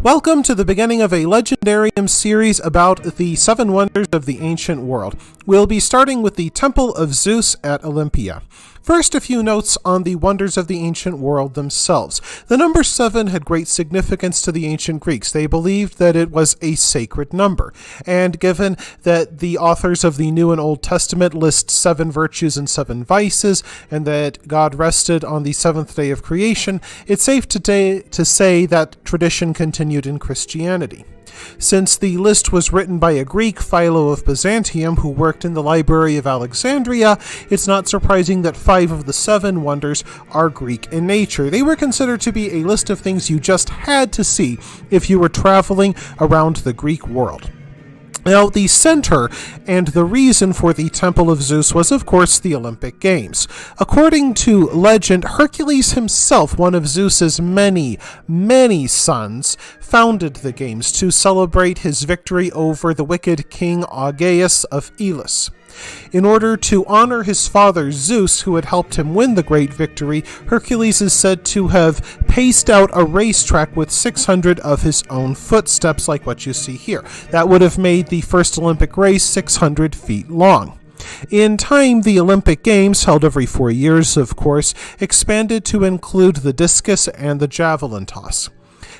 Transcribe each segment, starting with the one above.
Welcome to the beginning of a Legendarium series about the 7 wonders of the ancient world. We'll be starting with the Temple of Zeus at Olympia. First, a few notes on the wonders of the ancient world themselves. The number 7 had great significance to the ancient Greeks. They believed that it was a sacred number. And given that the authors of the New and Old Testament list 7 virtues and 7 vices, and that God rested on the 7th day of creation, it's safe to say that tradition continued in Christianity. Since the list was written by a Greek, Philo of Byzantium, who worked in the Library of Alexandria, it's not surprising that 5 of the 7 wonders are Greek in nature. They were considered to be a list of things you just had to see if you were traveling around the Greek world. Now, the center and the reason for the Temple of Zeus was, of course, the Olympic Games. According to legend, Hercules himself, one of Zeus's many sons, founded the games to celebrate his victory over the wicked king Augeas of Elis. In order to honor his father Zeus, who had helped him win the great victory, Hercules is said to have paced out a racetrack with 600 of his own footsteps, like what you see here. That would have made the first Olympic race 600 feet long. In time, the Olympic Games, held every 4 years, of course, expanded to include the discus and the javelin toss.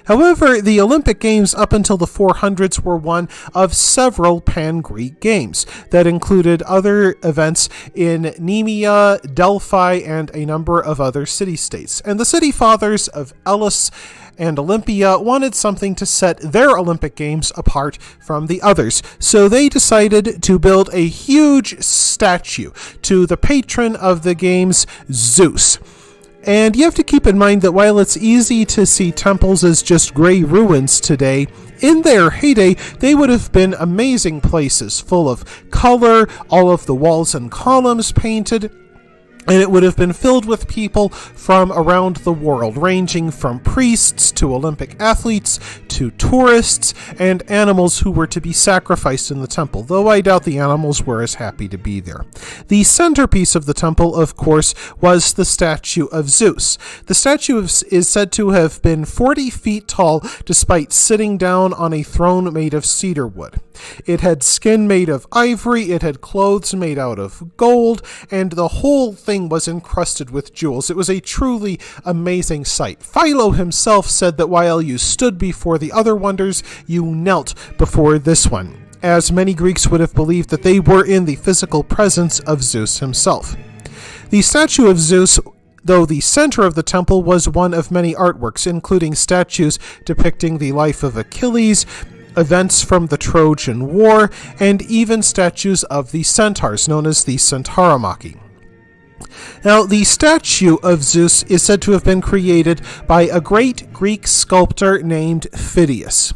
However, the Olympic Games up until the 400s were one of several pan-Greek games that included other events in Nemea, Delphi, and a number of other city-states. And the city fathers of Elis and Olympia wanted something to set their Olympic Games apart from the others. So they decided to build a huge statue to the patron of the games, Zeus. And you have to keep in mind that while it's easy to see temples as just gray ruins today, in their heyday, they would have been amazing places, full of color, all of the walls and columns painted, and it would have been filled with people from around the world, ranging from priests to Olympic athletes to tourists and animals who were to be sacrificed in the temple, though I doubt the animals were as happy to be there. The centerpiece of the temple, of course, was the statue of Zeus. The statue is said to have been 40 feet tall, despite sitting down on a throne made of cedar wood. It had skin made of ivory, it had clothes made out of gold, and the whole thing was encrusted with jewels. It was a truly amazing sight. Philo himself said that while you stood before the other wonders, you knelt before this one, as many Greeks would have believed that they were in the physical presence of Zeus himself. The statue of Zeus, though the center of the temple, was one of many artworks, including statues depicting the life of Achilles, events from the Trojan War, and even statues of the centaurs, known as the Centauromachi. Now, the statue of Zeus is said to have been created by a great Greek sculptor named Phidias.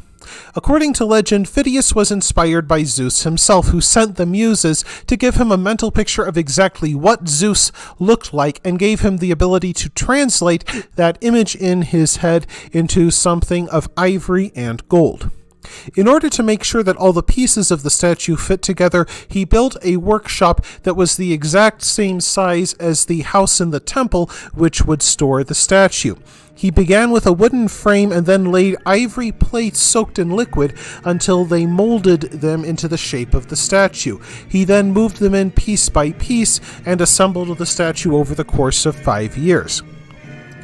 According to legend, Phidias was inspired by Zeus himself, who sent the Muses to give him a mental picture of exactly what Zeus looked like and gave him the ability to translate that image in his head into something of ivory and gold. In order to make sure that all the pieces of the statue fit together, he built a workshop that was the exact same size as the house in the temple which would store the statue. He began with a wooden frame and then laid ivory plates soaked in liquid until they molded them into the shape of the statue. He then moved them in piece by piece and assembled the statue over the course of 5 years.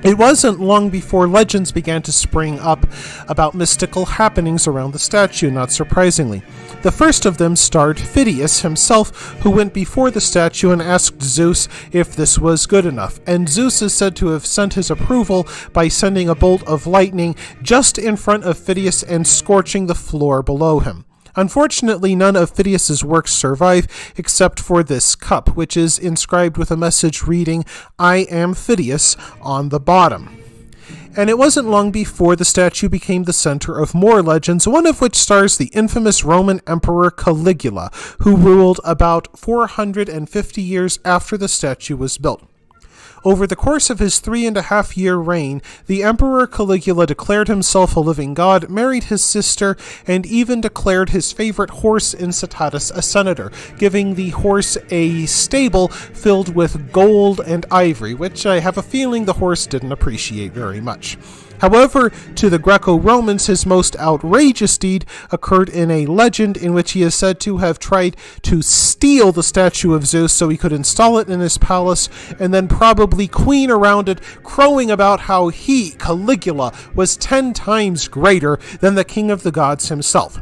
It wasn't long before legends began to spring up about mystical happenings around the statue, not surprisingly. The first of them starred Phidias himself, who went before the statue and asked Zeus if this was good enough, and Zeus is said to have sent his approval by sending a bolt of lightning just in front of Phidias and scorching the floor below him. Unfortunately, none of Phidias's works survive except for this cup, which is inscribed with a message reading, "I am Phidias," on the bottom. And it wasn't long before the statue became the center of more legends, one of which stars the infamous Roman Emperor Caligula, who ruled about 450 years after the statue was built. Over the course of his 3.5-year reign, the Emperor Caligula declared himself a living god, married his sister, and even declared his favorite horse Incitatus a senator, giving the horse a stable filled with gold and ivory, which I have a feeling the horse didn't appreciate very much. However, to the Greco-Romans, his most outrageous deed occurred in a legend in which he is said to have tried to steal the statue of Zeus so he could install it in his palace, and then probably queen around it, crowing about how he, Caligula, was 10 times greater than the king of the gods himself.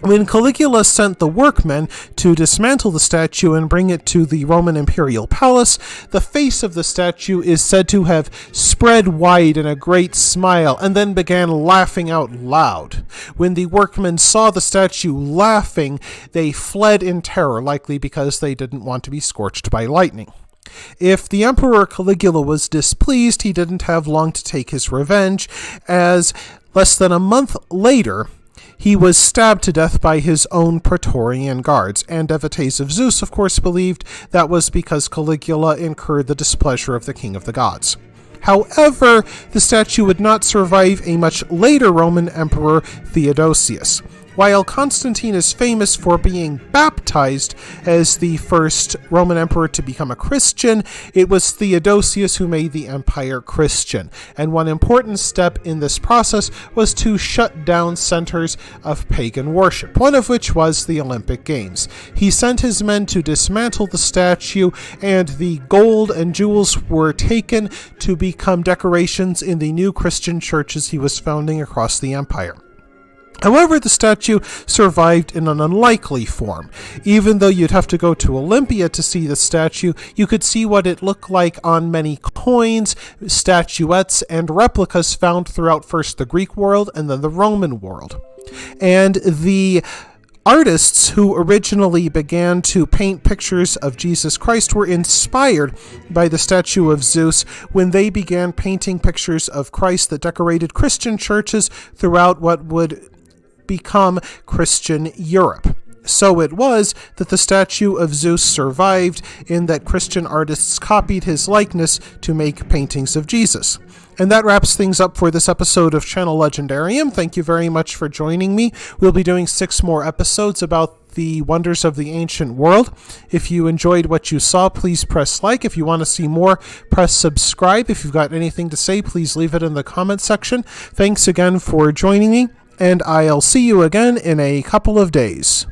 When Caligula sent the workmen to dismantle the statue and bring it to the Roman imperial palace, the face of the statue is said to have spread wide in a great smile and then began laughing out loud. When the workmen saw the statue laughing, they fled in terror, likely because they didn't want to be scorched by lightning. If the Emperor Caligula was displeased, he didn't have long to take his revenge, as less than a month later, he was stabbed to death by his own Praetorian guards, and devotees of Zeus, of course, believed that was because Caligula incurred the displeasure of the king of the gods. However, the statue would not survive a much later Roman emperor, Theodosius. While Constantine is famous for being baptized as the first Roman emperor to become a Christian, it was Theodosius who made the empire Christian. And one important step in this process was to shut down centers of pagan worship, one of which was the Olympic Games. He sent his men to dismantle the statue, and the gold and jewels were taken to become decorations in the new Christian churches he was founding across the empire. However, the statue survived in an unlikely form. Even though you'd have to go to Olympia to see the statue, you could see what it looked like on many coins, statuettes, and replicas found throughout first the Greek world and then the Roman world. And the artists who originally began to paint pictures of Jesus Christ were inspired by the statue of Zeus when they began painting pictures of Christ that decorated Christian churches throughout what would become Christian Europe. So it was that the statue of Zeus survived, in that Christian artists copied his likeness to make paintings of Jesus. And that wraps things up for this episode of Channel Legendarium. Thank you very much for joining me. We'll be doing 6 more episodes about the wonders of the ancient world. If you enjoyed what you saw, please press like. If you want to see more, press subscribe. If you've got anything to say, please leave it in the comment section. Thanks again for joining me, and I'll see you again in a couple of days.